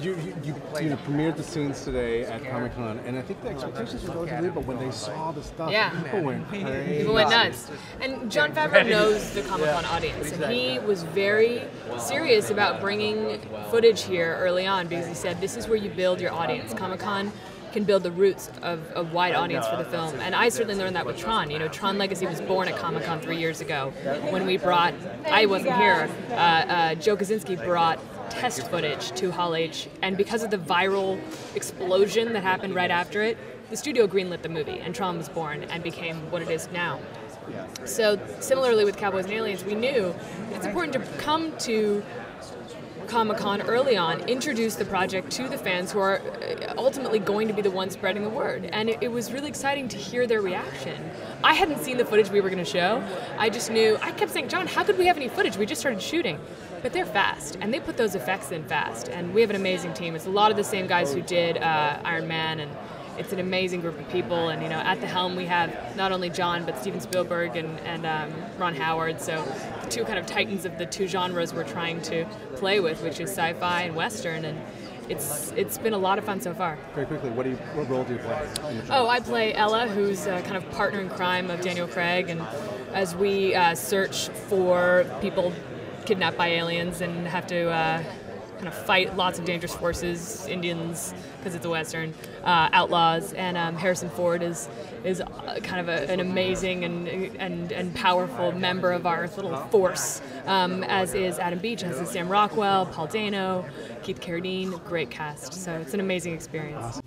You premiered the scenes today at Comic-Con, and I think the expectations were relatively, but when they saw the stuff, people went crazy. People went nuts. And Jon Favreau knows the Comic-Con audience, and he was very serious about bringing footage here early on because he said this is where you build your audience. Comic-Con can build the roots of a wide audience for the film. And I certainly learned that with Tron. You know, Tron Legacy was born at Comic-Con 3 years ago when we brought, I wasn't here, Joe Kosinski brought test footage to Hall H, and because of the viral explosion that happened right after it, the studio greenlit the movie, and Tron was born and became what it is now. So similarly with Cowboys and Aliens, we knew it's important to come to Comic-Con early on, introduce the project to the fans who are ultimately going to be the ones spreading the word. And it was really exciting to hear their reaction. I hadn't seen the footage we were going to show. I just knew, I kept saying, John, how could we have any footage? We just started shooting. But they're fast, and they put those effects in fast. And we have an amazing team. It's a lot of the same guys who did Iron Man, and it's an amazing group of people. And you know, at the helm we have not only John, but Steven Spielberg and Ron Howard. So the two kind of titans of the two genres we're trying to play with, which is sci-fi and Western. And it's been a lot of fun so far. Very quickly, what role do you play? Oh, I play Ella, who's a kind of partner in crime of Daniel Craig, and as we search for people kidnapped by aliens and have to kind of fight lots of dangerous forces, Indians, because it's a Western, outlaws, and Harrison Ford is kind of an amazing and powerful member of our little force, as is Adam Beach, as is Sam Rockwell, Paul Dano, Keith Carradine, great cast. So it's an amazing experience. Awesome.